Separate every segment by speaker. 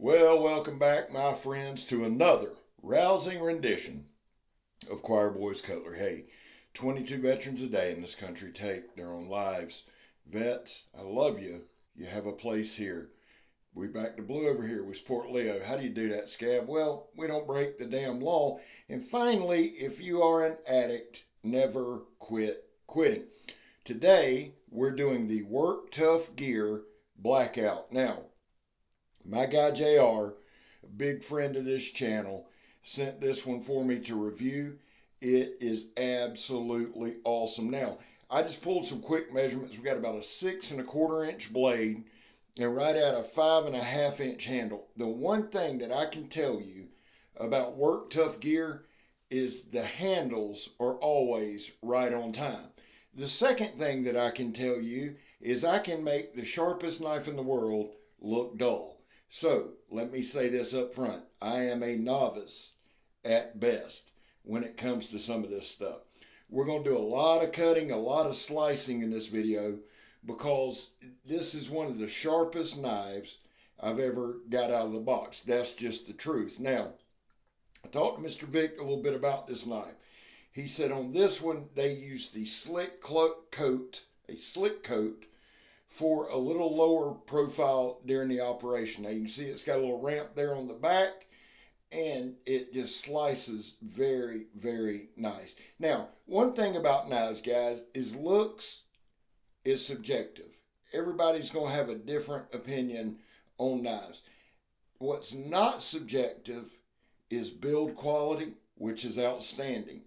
Speaker 1: Well, welcome back, my friends, to another rousing rendition of Choir Boys Cutlery. Hey, 22 veterans a day in this country take their own lives. Vets, I love you. You have a place here. We back to blue over here. We support Leo. How do you do that, Scab? Well, we don't break the damn law. And finally, if you are an addict, never quit quitting. Today, we're doing the Work Tough Gear Blackout. Now, my guy JR, a big friend of this channel, sent this one for me to review. It is absolutely awesome. Now, I just pulled some quick measurements. We got about a 6¼ inch blade and right at a 5½ inch handle. The one thing that I can tell you about Work Tough gear is the handles are always right on time. The second thing that I can tell you is I can make the sharpest knife in the world look dull. So, let me say this up front. I am a novice at best when it comes to some of this stuff. We're going to do a lot of cutting, a lot of slicing in this video because this is one of the sharpest knives I've ever got out of the box. That's just the truth. Now, I talked to Mr. Vic a little bit about this knife. He said on this one, they used the slick coat for a little lower profile during the operation. Now you can see it's got a little ramp there on the back and it just slices very, very nice. Now, one thing about knives, guys, is looks is subjective. Everybody's going to have a different opinion on knives. What's not subjective is build quality, which is outstanding.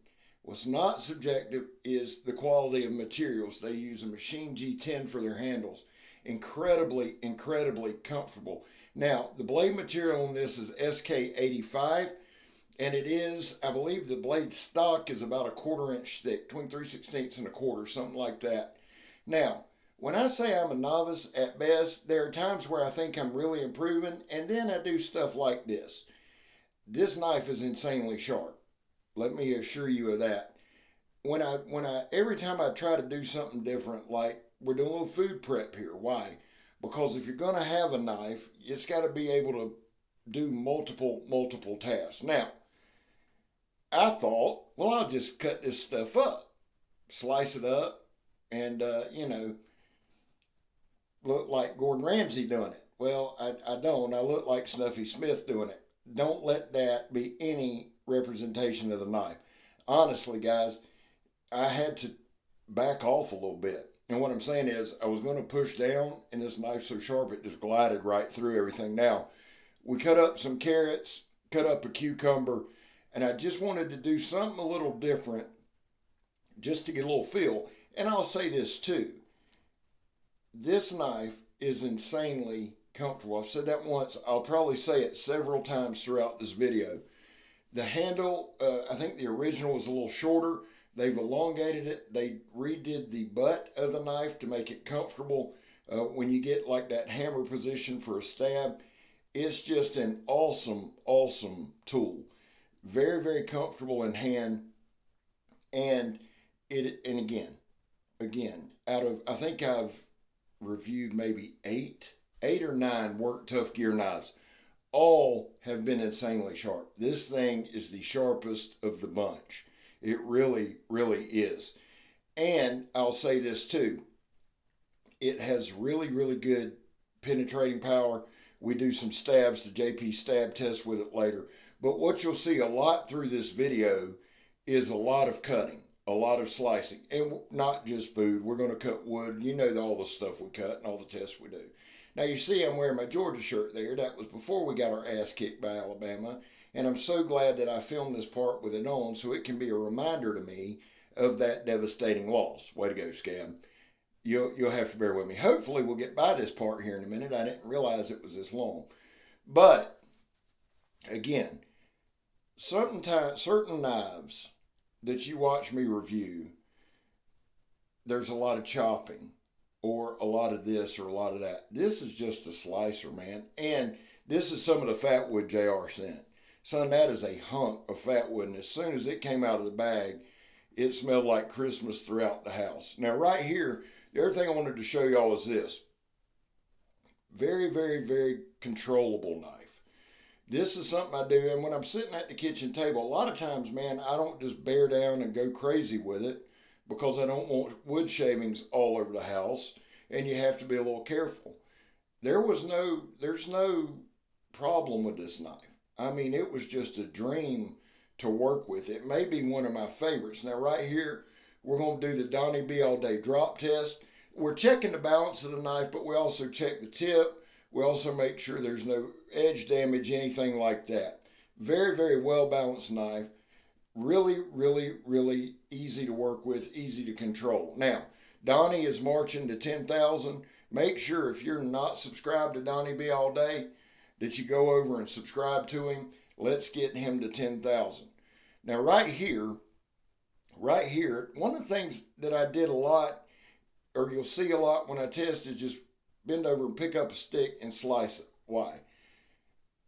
Speaker 1: What's not subjective is the quality of materials. They use a Machine G10 for their handles. Incredibly, incredibly comfortable. Now, the blade material on this is SK85, and it is, I believe the blade stock is about a 1/4 inch thick, between 3/16 and a quarter, something like that. Now, when I say I'm a novice at best, there are times where I think I'm really improving, and then I do stuff like this. This knife is insanely sharp. Let me assure you of that. Every time I try to do something different, like we're doing a little food prep here. Why? Because if you're going to have a knife, it's got to be able to do multiple tasks. Now, I thought, well, I'll just cut this stuff up, slice it up, and, look like Gordon Ramsay doing it. Well, I don't. I look like Snuffy Smith doing it. Don't let that be any representation of the knife. Honestly, guys, I had to back off a little bit. And what I'm saying is I was going to push down and this knife's so sharp it just glided right through everything. Now, we cut up some carrots, cut up a cucumber, and I just wanted to do something a little different just to get a little feel. And I'll say this too. This knife is insanely comfortable. I've said that once. I'll probably say it several times throughout this video. The handle, I think the original was a little shorter. They've elongated it. They redid the butt of the knife to make it comfortable when you get like that hammer position for a stab. It's just an awesome, awesome tool. Very, very comfortable in hand. And again, I think I've reviewed maybe eight or nine Work Tough gear knives. All have been insanely sharp. This thing is the sharpest of the bunch. It really, really is. And I'll say this too. It has really, really good penetrating power. We do some stabs, the JP stab test with it later. But what you'll see a lot through this video is a lot of cutting, a lot of slicing, and not just food. We're going to cut wood. You know all the stuff we cut and all the tests we do. Now you see I'm wearing my Georgia shirt there. That was before we got our ass kicked by Alabama. And I'm so glad that I filmed this part with it on so it can be a reminder to me of that devastating loss. Way to go, Scab. You'll have to bear with me. Hopefully we'll get by this part here in a minute. I didn't realize it was this long. But, again, certain knives that you watch me review, there's a lot of chopping or a lot of this or a lot of that. This is just a slicer, man. And this is some of the fat wood JR sent. Son, that is a hunk of fat wood. And as soon as it came out of the bag, it smelled like Christmas throughout the house. Now, right here, the other thing I wanted to show y'all is this. Very, very, very controllable knife. This is something I do, and when I'm sitting at the kitchen table, a lot of times, man, I don't just bear down and go crazy with it because I don't want wood shavings all over the house, and you have to be a little careful. There's no problem with this knife. I mean, it was just a dream to work with. It may be one of my favorites. Now, right here, we're going to do the Donnie B All Day drop test. We're checking the balance of the knife, but we also check the tip. We also make sure there's no edge damage, anything like that. Very, very well balanced knife. Really, really, really easy to work with, easy to control. Now, Donnie is marching to 10,000. Make sure if you're not subscribed to Donnie B All Day that you go over and subscribe to him. Let's get him to 10,000. Now, right here, one of the things that I did a lot, or you'll see a lot when I test, is just bend over and pick up a stick and slice it. Why?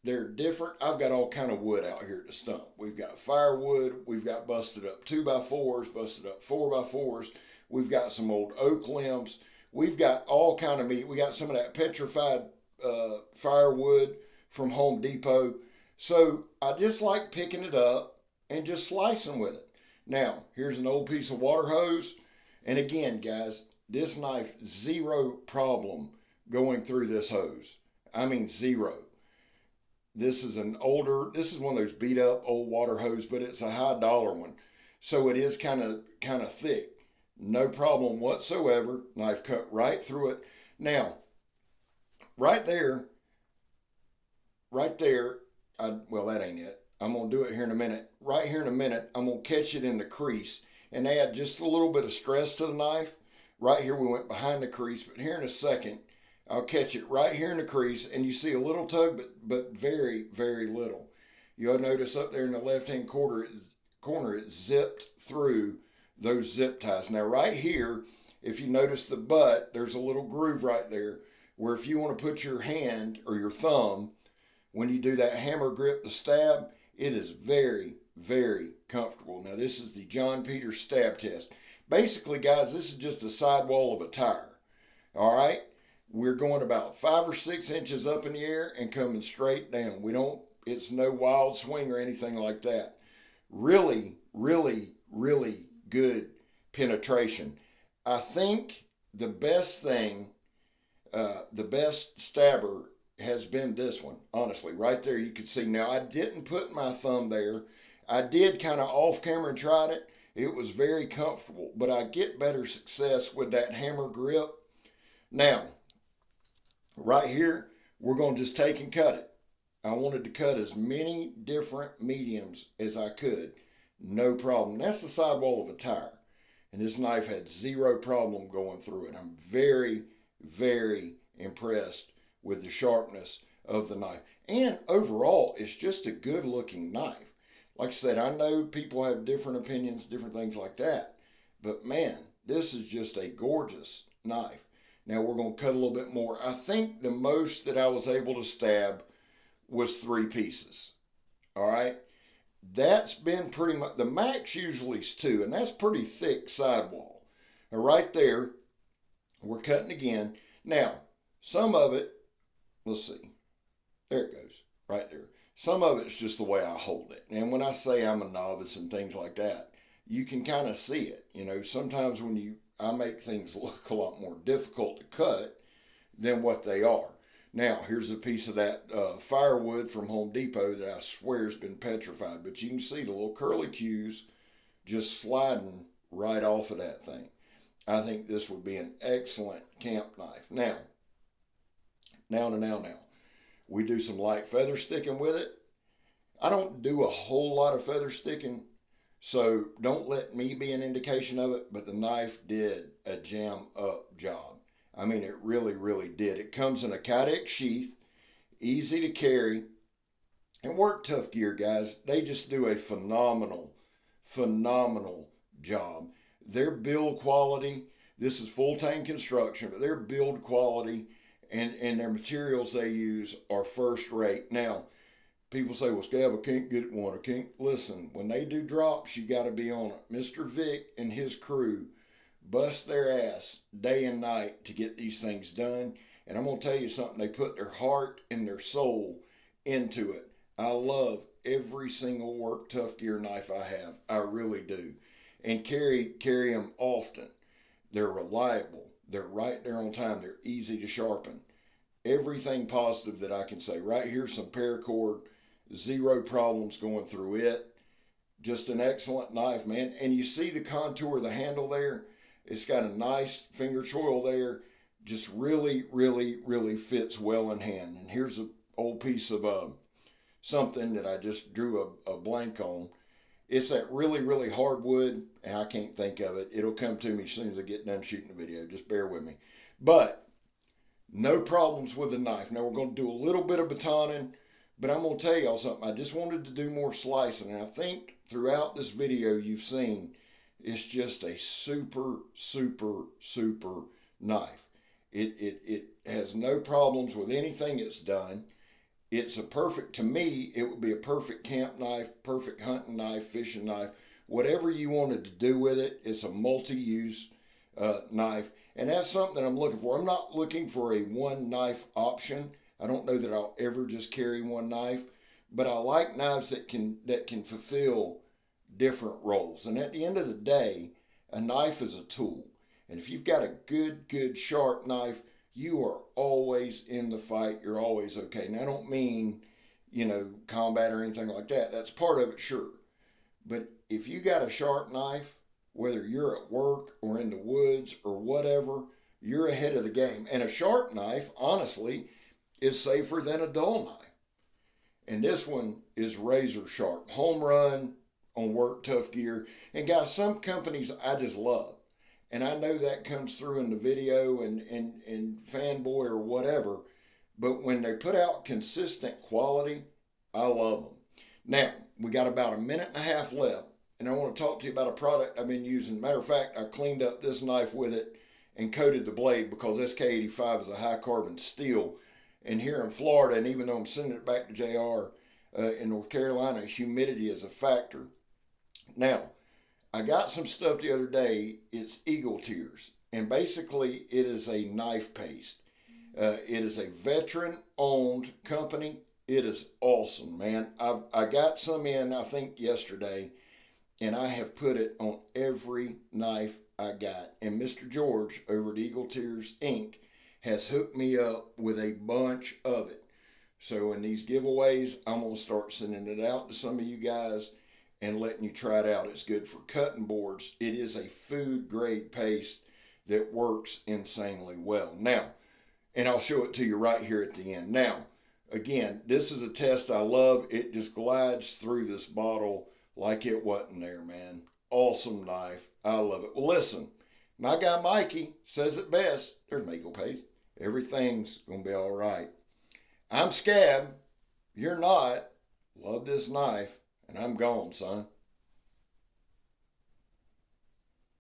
Speaker 1: They're different. I've got all kind of wood out here at the stump. We've got firewood. We've got busted up 2x4s, busted up 4x4s. We've got some old oak limbs. We've got all kind of meat. We got some of that petrified firewood from Home Depot. So I just like picking it up and just slicing with it. Now, here's an old piece of water hose. And again, guys, this knife, zero problem going through this hose. I mean, zero. This is one of those beat up old water hose, but it's a high dollar one. So it is kind of thick. No problem whatsoever. Knife cut right through it. Now, right there, well, that ain't it. I'm going to do it here in a minute. Right here in a minute, I'm going to catch it in the crease and add just a little bit of stress to the knife. Right here, we went behind the crease, but here in a second, I'll catch it right here in the crease, and you see a little tug, but very, very little. You'll notice up there in the left-hand corner, it zipped through those zip ties. Now, right here, if you notice the butt, there's a little groove right there where if you want to put your hand or your thumb, when you do that hammer grip to stab, it is very, very comfortable. Now, this is the John Peters stab test. Basically, guys, this is just the sidewall of a tire. All right? We're going about 5 or 6 inches up in the air and coming straight down. It's no wild swing or anything like that. Really, really, really good penetration. I think the best stabber has been this one, honestly. Right there, you can see. Now, I didn't put my thumb there. I did kind of off camera and tried it. It was very comfortable, but I get better success with that hammer grip. Now, right here, we're going to just take and cut it. I wanted to cut as many different mediums as I could. No problem. That's the sidewall of a tire. And this knife had zero problem going through it. I'm very, very impressed with the sharpness of the knife. And overall, it's just a good looking knife. Like I said, I know people have different opinions, different things like that. But man, this is just a gorgeous knife. Now we're going to cut a little bit more. I think the most that I was able to stab was 3 pieces. All right. That's been pretty much, the max usually is 2, and that's pretty thick sidewall. And right there, we're cutting again. Now, some of it, let's see. There it goes, right there. Some of it's just the way I hold it. And when I say I'm a novice and things like that, you can kind of see it. You know, sometimes I make things look a lot more difficult to cut than what they are. Now, here's a piece of that firewood from Home Depot that I swear has been petrified. But you can see the little curly cues just sliding right off of that thing. I think this would be an excellent camp knife. Now. We do some light feather sticking with it. I don't do a whole lot of feather sticking, so don't let me be an indication of it, but the knife did a jam up job. I mean, it really, really did. It comes in a Kydex sheath, easy to carry, and Work Tuff gear, guys, they just do a phenomenal, phenomenal job. Their build quality, this is full tank construction, but their build quality and their materials they use are first rate. Now, people say, well, Scab, I can't get one. I can't. Listen, when they do drops, you got to be on it. Mr. Vic and his crew bust their ass day and night to get these things done. And I'm going to tell you something. They put their heart and their soul into it. I love every single work tough gear knife I have. I really do. And carry them often. They're reliable. They're right there on time. They're easy to sharpen. Everything positive that I can say. Right here, some paracord. Zero problems going through it. Just an excellent knife, man. And you see the contour of the handle there? It's got a nice finger choil there. Just really, really, really fits well in hand. And here's an old piece of something that I just drew a blank on. It's that really, really hard wood, and I can't think of it. It'll come to me as soon as I get done shooting the video. Just bear with me. But no problems with the knife. Now we're going to do a little bit of batoning, but I'm going to tell y'all something. I just wanted to do more slicing, and I think throughout this video you've seen it's just a super, super, super knife. It has no problems with anything it's done. It's a perfect, to me, it would be a perfect camp knife, perfect hunting knife, fishing knife, whatever you wanted to do with it. It's a multi-use knife, and that's something that I'm looking for. I'm not looking for a one knife option. I don't know that I'll ever just carry one knife, but I like knives that can fulfill different roles. And at the end of the day, a knife is a tool, and if you've got a good sharp knife, you are always in the fight. You're always okay. Now, I don't mean, combat or anything like that. That's part of it, sure. But if you got a sharp knife, whether you're at work or in the woods or whatever, you're ahead of the game. And a sharp knife, honestly, is safer than a dull knife. And this one is razor sharp. Home run on work tough gear. And guys, some companies I just love. And I know that comes through in the video and fanboy or whatever. But when they put out consistent quality, I love them. Now, we got about a minute and a half left. And I want to talk to you about a product I've been using. Matter of fact, I cleaned up this knife with it and coated the blade because SK85 is a high carbon steel. And here in Florida, and even though I'm sending it back to JR in North Carolina, humidity is a factor. Now, I got some stuff the other day. It's Eagle Tears, and basically it is a knife paste. It is a veteran-owned company. It is awesome, man. I got some in, I think, yesterday, and I have put it on every knife I got. And Mr. George over at Eagle Tears Inc. has hooked me up with a bunch of it. So in these giveaways, I'm going to start sending it out to some of you guys and letting you try it out. It's good for cutting boards. It is a food grade paste that works insanely well. Now, and I'll show it to you right here at the end. Now, again, this is a test I love. It just glides through this bottle like it wasn't there, man. Awesome knife. I love it. Well, listen, my guy Mikey says it best. There's Mako Paste. Everything's going to be all right. I'm Scab. You're not. Love this knife. And I'm gone, son.